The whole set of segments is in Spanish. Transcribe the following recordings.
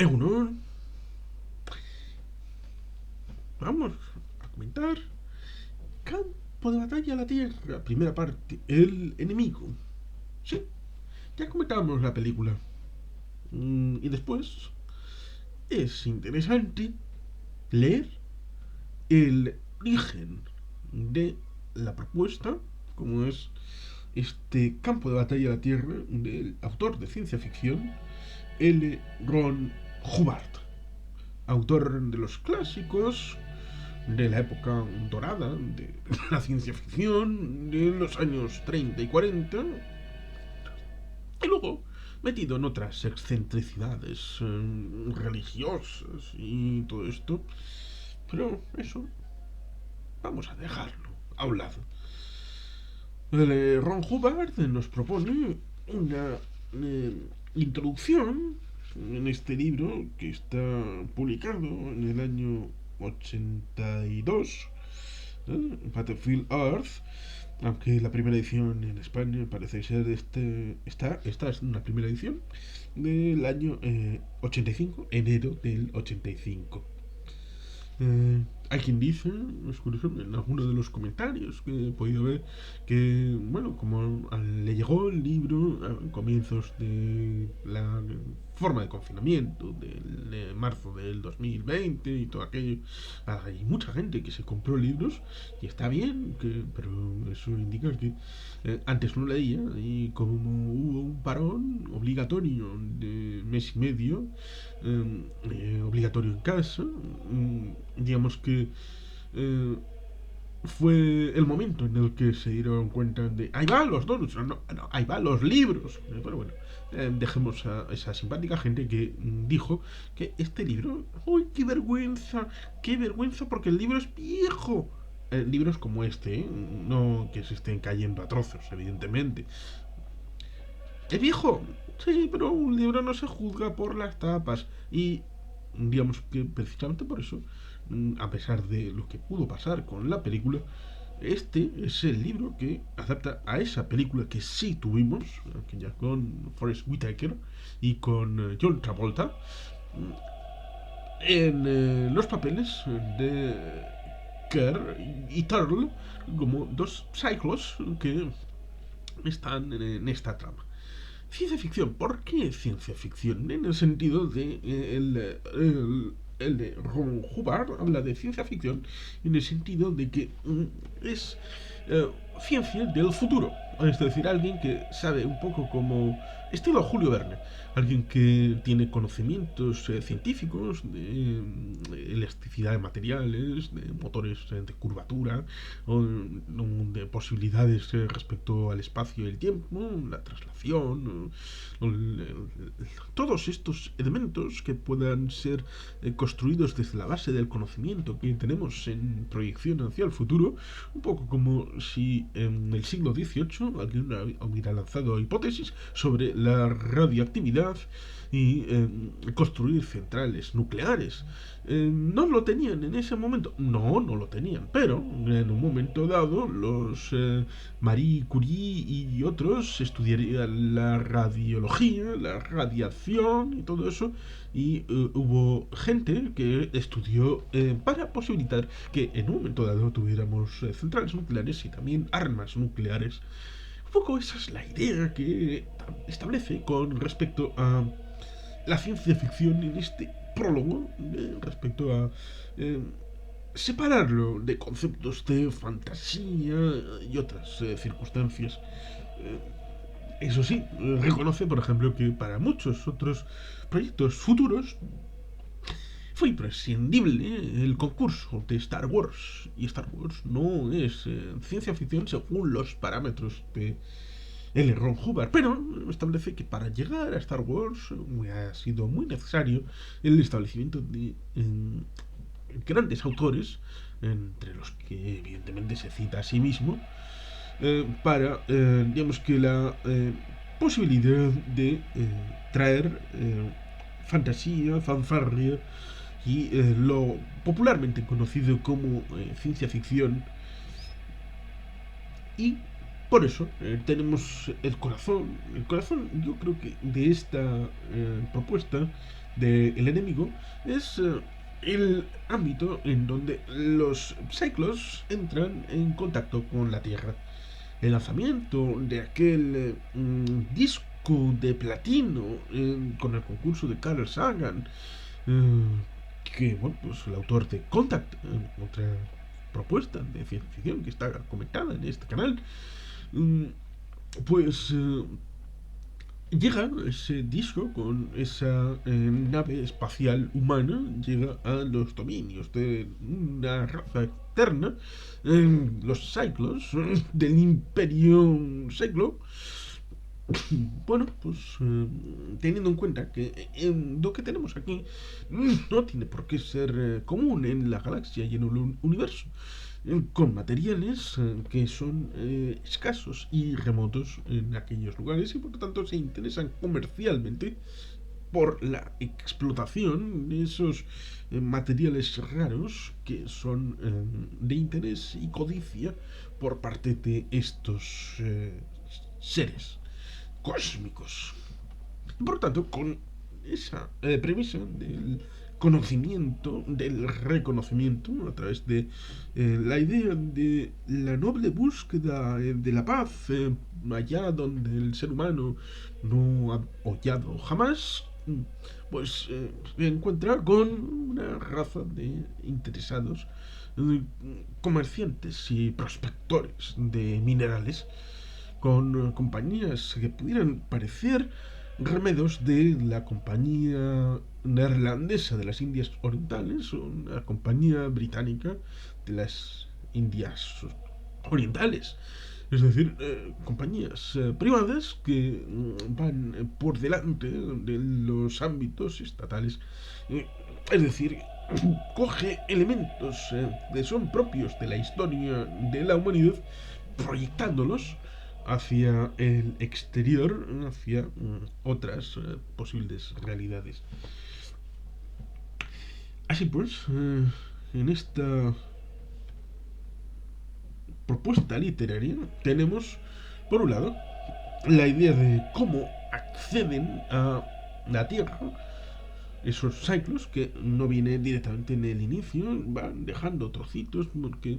Egunon, vamos a comentar Campo de Batalla a la Tierra, primera parte, el enemigo. Sí, ya comentábamos la película. Y después es interesante leer el origen de la propuesta, como es este Campo de Batalla a la Tierra del autor de ciencia ficción, L. Ron Hubbard, autor de los clásicos de la época dorada de la ciencia ficción, de los años 30 y 40, y luego metido en otras excentricidades religiosas y todo esto. Pero eso vamos a dejarlo a un lado. Ron Hubbard nos propone una introducción en este libro que está publicado en el año 82, Battlefield Earth, aunque la primera edición en España parece ser esta es una primera edición del año 85, enero del 85. Hay quien dice, es curioso, en alguno de los comentarios que he podido ver, que, bueno, como le llegó el libro a comienzos de la forma de confinamiento de marzo del 2020 y todo aquello, hay mucha gente que se compró libros y está bien, pero eso indica que antes no leía y como hubo un parón obligatorio de mes y medio, obligatorio en casa, digamos que eh, fue el momento en el que se dieron cuenta de ahí van los donuts, no, ahí van los libros. Pero bueno, dejemos a esa simpática gente que dijo que este libro, ¡uy, qué vergüenza porque el libro es viejo! Libros como este, no que se estén cayendo a trozos, evidentemente. ¿Es viejo? Sí, pero un libro no se juzga por las tapas. Y digamos que precisamente por eso, a pesar de lo que pudo pasar con la película, este es el libro que adapta a esa película que sí tuvimos, que ya con Forrest Whitaker y con John Travolta, en los papeles de Kerr y Turtle como dos cyclos que están en esta trama. Ciencia ficción. ¿Por qué ciencia ficción? En el sentido de el de Ron Hubbard habla de ciencia ficción en el sentido de que es eh, ciencia del futuro. Es decir, alguien que sabe un poco como estilo Julio Verne, alguien que tiene conocimientos científicos de elasticidad de materiales, de motores de curvatura, o de posibilidades respecto al espacio y el tiempo, la traslación, todos estos elementos que puedan ser construidos desde la base del conocimiento que tenemos en proyección hacia el futuro, un poco como si en el siglo XVIII alguien hubiera lanzado hipótesis sobre la radioactividad y construir centrales nucleares. ¿No lo tenían en ese momento? No, no lo tenían, pero en un momento dado los Marie Curie y otros estudiarían la radiología, la radiación y todo eso, y hubo gente que estudió para posibilitar que en un momento dado tuviéramos centrales nucleares y también armas nucleares. Un poco esa es la idea que establece con respecto a la ciencia ficción en este prólogo respecto a separarlo de conceptos de fantasía y otras circunstancias. Eso sí, reconoce, por ejemplo, que para muchos otros proyectos futuros fue imprescindible el concurso de Star Wars. Y Star Wars no es ciencia ficción según los parámetros de L. Ron Hubbard, pero establece que para llegar a Star Wars ha sido muy necesario el establecimiento de grandes autores, entre los que evidentemente se cita a sí mismo, para, digamos que la posibilidad de traer fantasía, fanfarria y lo popularmente conocido como ciencia ficción y Por eso tenemos el corazón. El corazón, yo creo que de esta propuesta del enemigo es el ámbito en donde los Cyclos entran en contacto con la Tierra. El lanzamiento de aquel disco de platino con el concurso de Carl Sagan, eh, que, bueno, pues el autor de Contact, otra propuesta de ciencia ficción que está comentada en este canal, mm, pues llega ese disco con esa nave espacial humana, llega a los dominios de una raza externa, los Cyclos, del Imperio Cyclo. Bueno, pues teniendo en cuenta que lo que tenemos aquí no tiene por qué ser común en la galaxia y en el universo, con materiales que son escasos y remotos en aquellos lugares y por lo tanto se interesan comercialmente por la explotación de esos materiales raros que son de interés y codicia por parte de estos seres cósmicos. Por lo tanto, con esa premisa del conocimiento, del reconocimiento, a través de la idea de la noble búsqueda de la paz, allá donde el ser humano no ha hollado jamás, pues se encuentra con una raza de interesados, comerciantes y prospectores de minerales con compañías que pudieran parecer remedios de la compañía neerlandesa de las Indias Orientales o una compañía británica de las Indias Orientales. Es decir, compañías privadas que van por delante de los ámbitos estatales. Es decir, coge elementos que son propios de la historia de la humanidad, proyectándolos hacia el exterior, hacia otras posibles realidades. Así pues, en esta propuesta literaria tenemos, por un lado, la idea de cómo acceden a la Tierra esos ciclos que no viene directamente en el inicio, van dejando trocitos, porque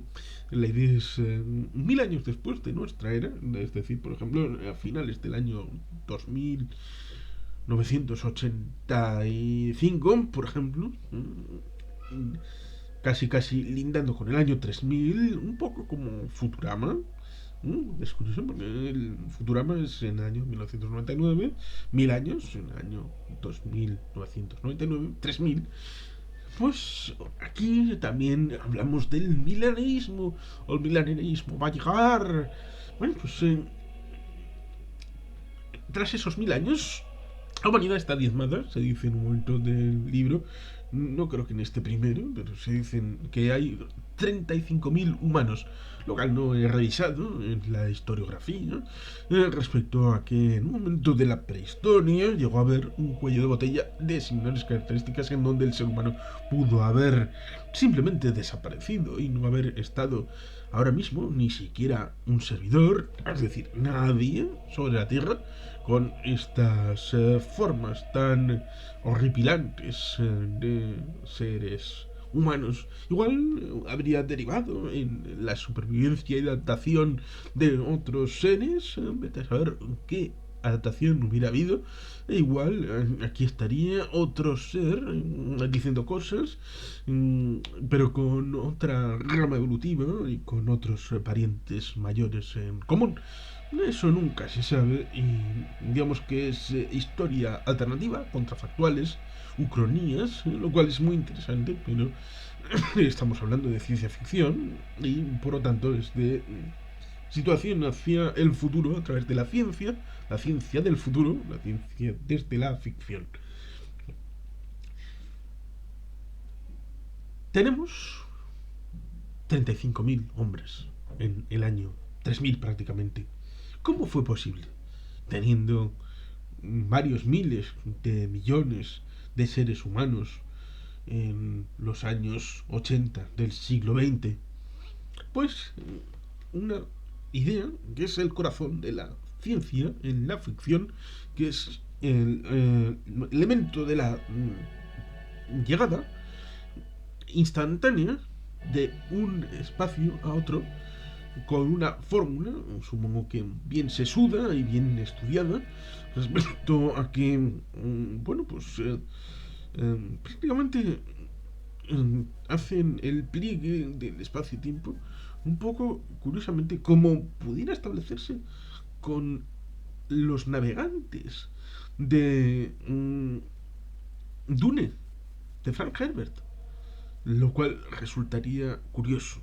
la idea es 1000 años después de nuestra era, es decir, por ejemplo, a finales del año 2985, por ejemplo, casi lindando con el año 3000, un poco como Futurama. Es curioso porque el Futurama es en el año 1999, 1000 años, en el año 2999, 3000. Pues aquí también hablamos del milenarismo, o el milenarismo va a llegar. Bueno, pues tras esos 1000 años, la humanidad está diezmada, se dice en un momento del libro. No creo que en este primero, pero se dicen que hay 35.000 humanos, lo cual no he revisado en la historiografía, respecto a que en un momento de la prehistoria llegó a haber un cuello de botella de similares características en donde el ser humano pudo haber simplemente desaparecido y no haber estado ahora mismo ni siquiera un servidor, es decir, nadie sobre la Tierra con estas formas tan horripilantes de seres humanos. Igual habría derivado en la supervivencia y adaptación de otros seres, vete a saber qué adaptación hubiera habido. E igual aquí estaría otro ser diciendo cosas, pero con otra rama evolutiva y con otros parientes mayores en común. Eso nunca se sabe y digamos que es historia alternativa, contrafactuales, ucronías, lo cual es muy interesante, pero estamos hablando de ciencia ficción y por lo tanto es de situación hacia el futuro a través de la ciencia del futuro, la ciencia desde la ficción. Tenemos 35.000 hombres en el año 3000 prácticamente. ¿Cómo fue posible? Teniendo varios miles de millones de seres humanos en los años 80 del siglo XX. Pues una idea que es el corazón de la ciencia en la ficción, que es el elemento de la llegada instantánea de un espacio a otro con una fórmula, supongo que bien sesuda y bien estudiada, respecto a que, bueno, pues prácticamente hacen el pliegue del espacio-tiempo un poco, curiosamente, como pudiera establecerse con los navegantes de Dune, de Frank Herbert, lo cual resultaría curioso.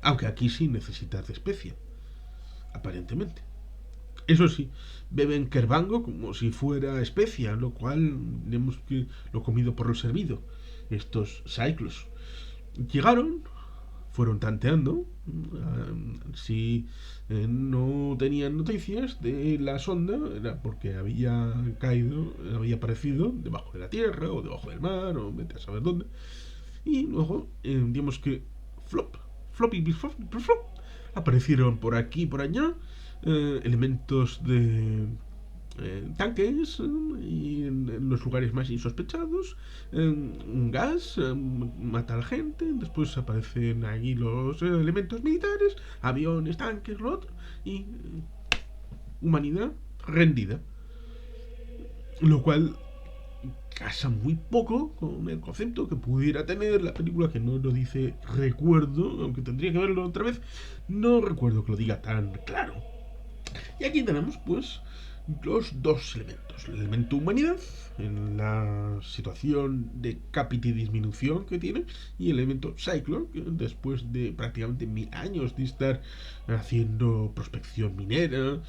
Aunque aquí sí necesitas de especia, aparentemente. Eso sí, beben kerbango como si fuera especia, lo cual digamos que lo comido por lo servido. Estos cyclos llegaron, fueron tanteando si no tenían noticias de la sonda, era porque había caído, había aparecido debajo de la tierra o debajo del mar o vete a saber dónde. Y luego, digamos que flop, floppy, flop, flop, aparecieron por aquí y por allá elementos de tanques y en los lugares más insospechados, un gas mata a la gente, después aparecen ahí los elementos militares, aviones, tanques, lo otro, y humanidad rendida, lo cual casa muy poco con el concepto que pudiera tener la película, que no lo dice, recuerdo, aunque tendría que verlo otra vez, no recuerdo que lo diga tan claro. Y aquí tenemos pues los dos elementos: el elemento humanidad en la situación de cápita y disminución que tiene, y el elemento Cyclone, que después de prácticamente 1000 años de estar haciendo prospección minera,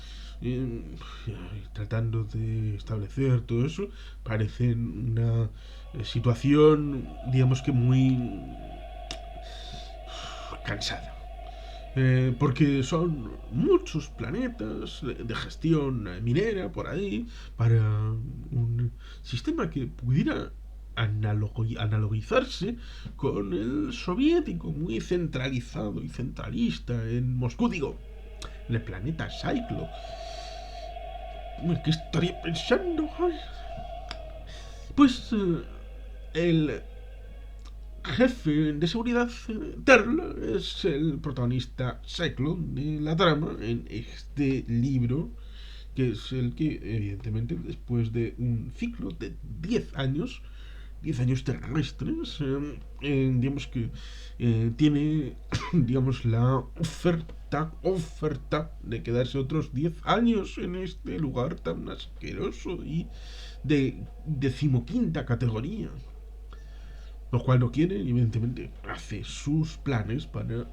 tratando de establecer todo eso, parece una situación digamos que muy cansada. Porque son muchos planetas de gestión minera por ahí para un sistema que pudiera analogizarse con el soviético, muy centralizado y centralista en Moscú, digo, en el planeta Cyclo. ¿Qué estaría pensando? Ay. Pues el jefe de seguridad, Terl, es el protagonista Cyclone de la trama en este libro, que es el que, evidentemente, después de un ciclo de 10 años, 10 años terrestres, digamos que tiene, digamos, la oferta de quedarse otros 10 años en este lugar tan asqueroso y de decimoquinta categoría. Lo cual no quiere, y evidentemente hace sus planes para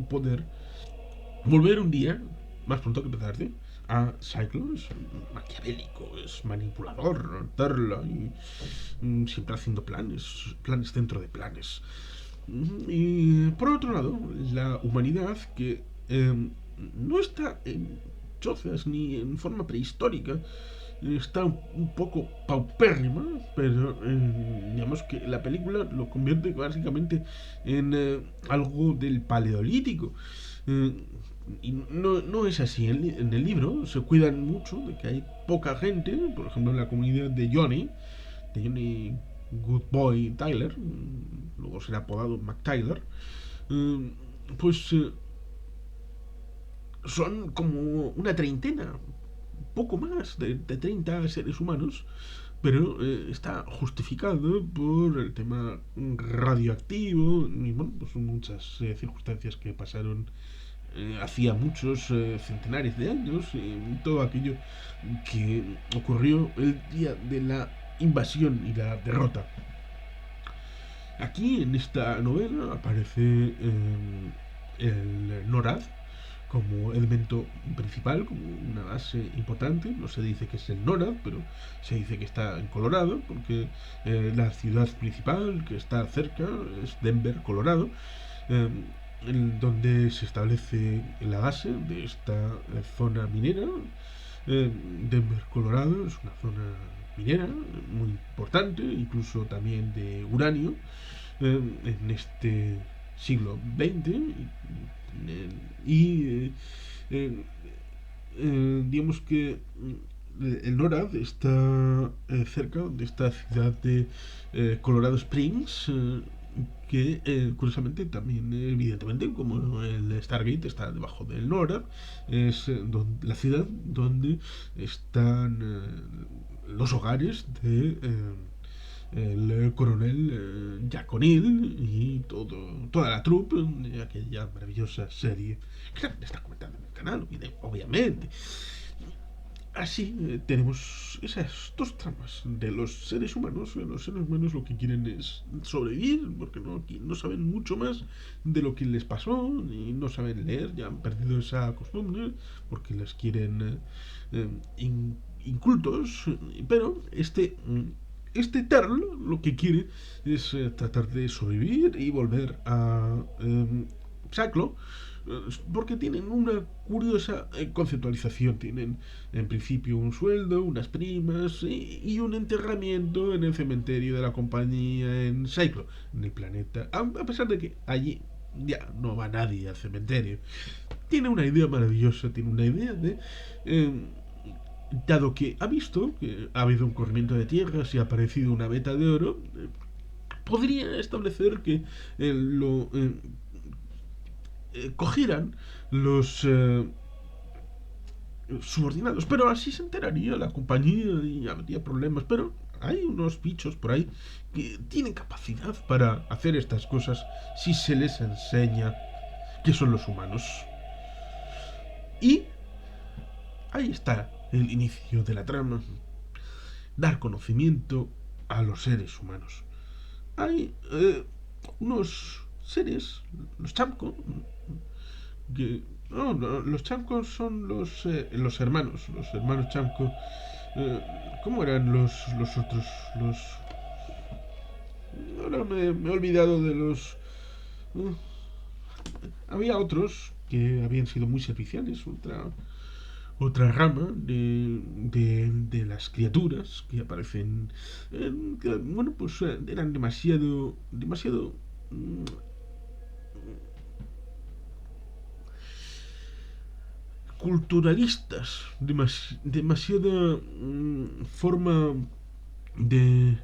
poder volver un día, más pronto que tarde, a Cyclo. Es maquiavélico, es manipulador, Terla, y siempre haciendo planes dentro de planes. Y por otro lado, la humanidad, que no está en chozas ni en forma prehistórica, está un poco paupérrima, pero digamos que la película lo convierte básicamente en algo del paleolítico. Eh, y no es así. En el libro se cuidan mucho de que hay poca gente, por ejemplo en la comunidad de Johnny Goodboy Tyler, luego será apodado McTyler, pues son como una treintena, poco más de 30 seres humanos, pero está justificado por el tema radioactivo y bueno, pues muchas circunstancias que pasaron hacía muchos centenares de años, todo aquello que ocurrió el día de la invasión y la derrota. Aquí en esta novela aparece el NORAD como elemento principal, como una base importante. No se dice que es el NORAD, pero se dice que está en Colorado, porque la ciudad principal que está cerca es Denver, Colorado, eh, donde se establece la base de esta zona minera. Denver, Colorado es una zona minera muy importante, incluso también de uranio, en este siglo XX y digamos que el NORAD está cerca de esta ciudad de Colorado Springs, que curiosamente también, evidentemente, como el Stargate está debajo del NORAD, es la ciudad donde están los hogares de el coronel Jack O'Neill y toda la troupe de aquella maravillosa serie que también está comentando en el canal, obviamente. Así tenemos esas dos tramas de los seres humanos. Los seres humanos lo que quieren es sobrevivir porque no saben mucho más de lo que les pasó y no saben leer, ya han perdido esa costumbre porque les quieren incultos. Pero este Terl lo que quiere es tratar de sobrevivir y volver a Saclo, porque tienen una curiosa conceptualización. Tienen en principio un sueldo, unas primas y un enterramiento en el cementerio de la compañía en Saclo, en el planeta. A pesar de que allí ya no va nadie al cementerio. Tiene una idea maravillosa, tiene una idea de... dado que ha visto que ha habido un corrimiento de tierras y ha aparecido una veta de oro, podría establecer que lo cogieran los subordinados, pero así se enteraría la compañía y habría problemas. Pero hay unos bichos por ahí que tienen capacidad para hacer estas cosas si se les enseña qué son los humanos. Y ahí está el inicio de la trama: dar conocimiento a los seres humanos. Hay unos seres, los Chamco, que... No, los Chamcos son los hermanos Chamco. ¿Cómo eran los otros? Ahora me he olvidado de los... Uh, había otros que habían sido muy serviciales, otra rama de las criaturas que aparecen, que, bueno, pues eran demasiado culturalistas, demasiada forma de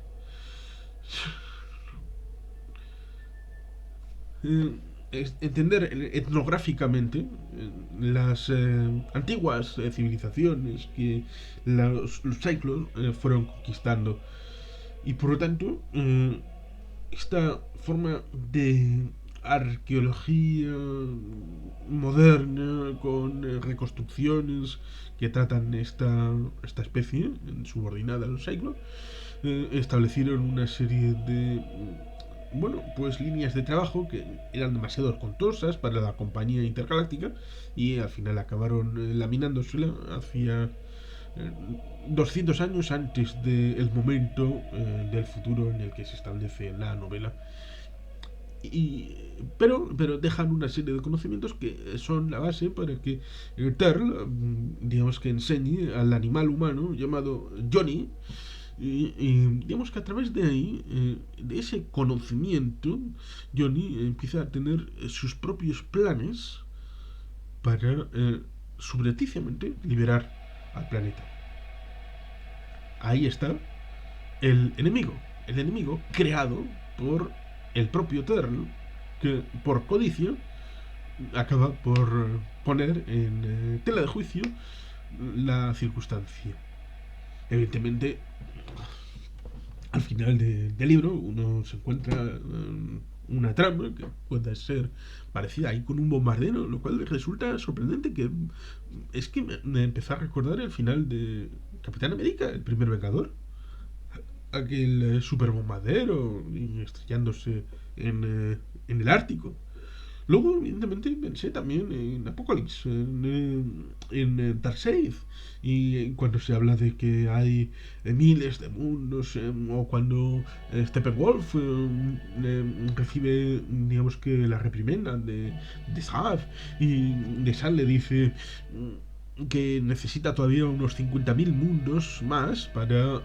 entender etnográficamente las antiguas civilizaciones que los siglos fueron conquistando, y por lo tanto esta forma de arqueología moderna con reconstrucciones que tratan esta especie subordinada a los siglos, establecieron una serie de, bueno, pues líneas de trabajo que eran demasiado contosas para la compañía intergaláctica y al final acabaron laminándosela hacia 200 años antes del momento del futuro en el que se establece la novela. Pero dejan una serie de conocimientos que son la base para que Terl, digamos que enseñe al animal humano llamado Johnny, y digamos que a través de ahí, de ese conocimiento, Johnny empieza a tener sus propios planes para subrepticiamente liberar al planeta. Ahí está el enemigo creado por el propio Terl, que por codicia acaba por poner en tela de juicio la circunstancia. Evidentemente, al final del libro uno se encuentra una trama que puede ser parecida ahí con un bombardero, lo cual resulta sorprendente, que es que me empezó a recordar el final de Capitán América, el primer Vengador, aquel superbombardero estrellándose en el Ártico. Luego, evidentemente, pensé también en Apocalypse, en Darkseid, y cuando se habla de que hay miles de mundos, o cuando Steppenwolf recibe, digamos que la reprimenda de Saf, y de Sal le dice: que necesita todavía unos 50.000 mundos más para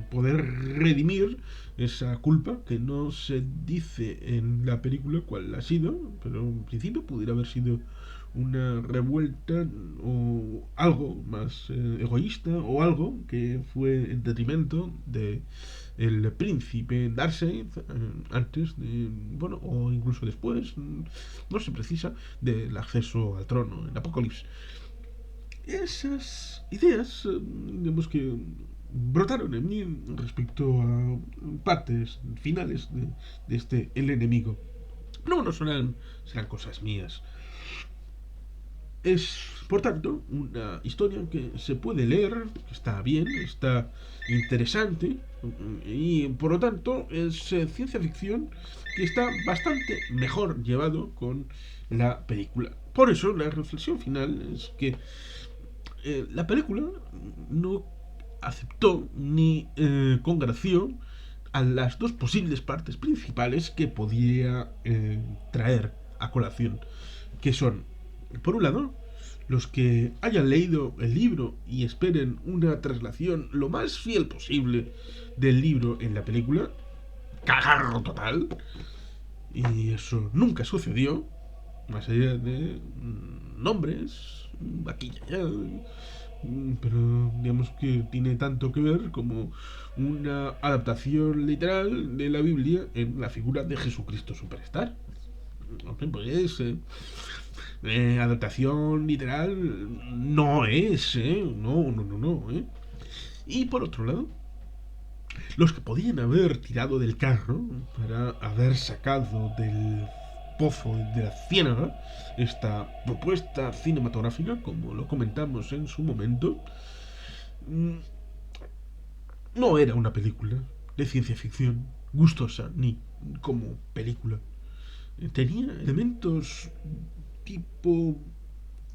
poder redimir esa culpa que no se dice en la película cuál ha sido, pero en principio pudiera haber sido una revuelta o algo más egoísta o algo que fue en detrimento de el príncipe Darcy antes de, bueno, o incluso después, no se precisa, del acceso al trono en Apocalipsis. Esas ideas, digamos que brotaron en mí respecto a partes finales de este El enemigo. Pero bueno, serán cosas mías. Es, por tanto, una historia que se puede leer, que está bien, está interesante, y por lo tanto es ciencia ficción que está bastante mejor llevado con la película. Por eso la reflexión final es que la película no aceptó ni congració a las dos posibles partes principales que podía traer a colación, que son, por un lado, los que hayan leído el libro y esperen una traslación lo más fiel posible del libro en la película, cagarro total, y eso nunca sucedió, más allá de nombres, vaquilla ya, pero digamos que tiene tanto que ver como una adaptación literal de la Biblia en la figura de Jesucristo Superstar. Pues adaptación literal no es, no, no, no, no. Y por otro lado, los que podían haber tirado del carro para haber sacado del pozo de la ciénaga esta propuesta cinematográfica, como lo comentamos en su momento, no era una película de ciencia ficción gustosa ni como película. Tenía elementos tipo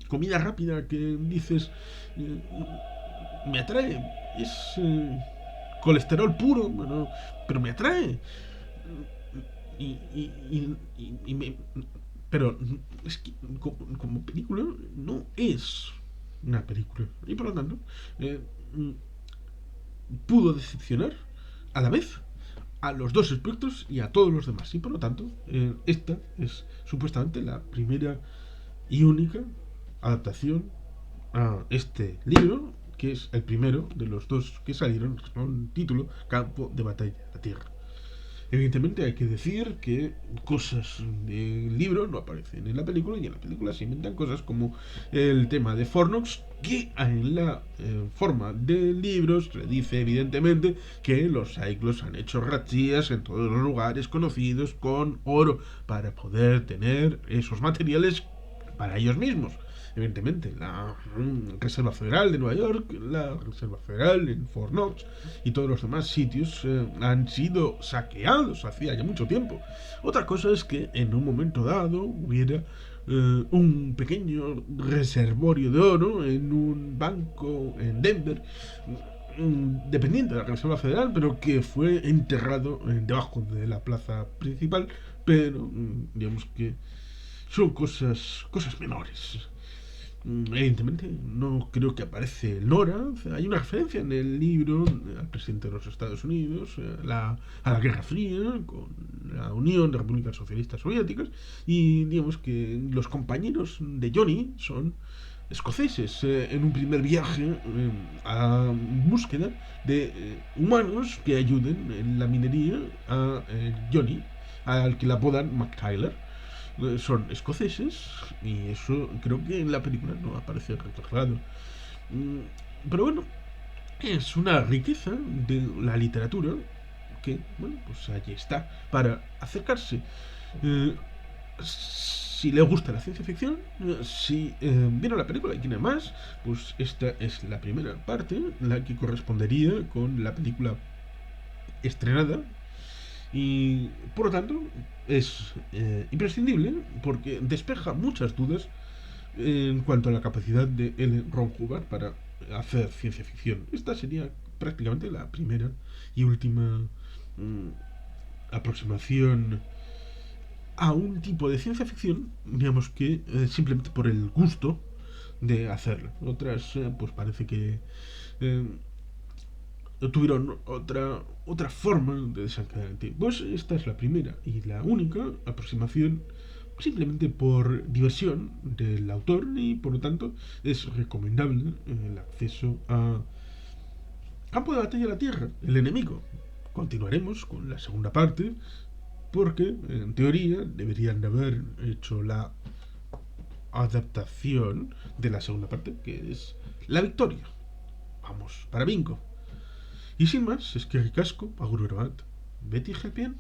comida rápida que dices eh, me atrae, es colesterol puro, bueno, pero me atrae. Y me, pero es que como película no es una película. Y por lo tanto, eh, pudo decepcionar a la vez a los dos espectros y a todos los demás. Y por lo tanto, esta es supuestamente la primera y única adaptación a este libro, que es el primero de los dos que salieron con título Campo de Batalla de la Tierra. Evidentemente hay que decir que cosas del libro no aparecen en la película y en la película se inventan cosas como el tema de Fornox, que en la forma de libros se dice evidentemente que los Cyclos han hecho razzías en todos los lugares conocidos con oro para poder tener esos materiales para ellos mismos. Evidentemente, la Reserva Federal de Nueva York, la Reserva Federal en Fort Knox y todos los demás sitios han sido saqueados hacía ya mucho tiempo. Otra cosa es que en un momento dado hubiera un pequeño reservorio de oro en un banco en Denver, dependiente de la Reserva Federal, pero que fue enterrado debajo de la plaza principal, pero digamos que son cosas menores. Evidentemente, no creo que aparece Nora. O sea, hay una referencia en el libro al presidente de los Estados Unidos, a la Guerra Fría, con la Unión de Repúblicas Socialistas Soviéticas, y digamos que los compañeros de Johnny son escoceses en un primer viaje a búsqueda de humanos que ayuden en la minería a Johnny, al que la apodan McTyler. Son escoceses y eso creo que en la película no aparece reflejado. Pero bueno, es una riqueza de la literatura que, bueno, pues allí está para acercarse. Eh, si le gusta la ciencia ficción, si vieron la película y tiene más, pues esta es la primera parte, la que correspondería con la película estrenada y por lo tanto es imprescindible porque despeja muchas dudas en cuanto a la capacidad de L. Ron Hubbard para hacer ciencia ficción. Esta sería prácticamente la primera y última mm, aproximación a un tipo de ciencia ficción, digamos que simplemente por el gusto de hacerla. Otras, pues parece que eh, tuvieron otra forma de desencadenar en ti. Pues esta es la primera y la única aproximación, simplemente por diversión del autor, y por lo tanto es recomendable el acceso a Campo de Batalla de la Tierra, el enemigo. Continuaremos con la segunda parte porque en teoría deberían de haber hecho la adaptación de la segunda parte, que es la victoria. Vamos, para bingo. Y sin más, es que ricasco, agur bat, Betty Gepien.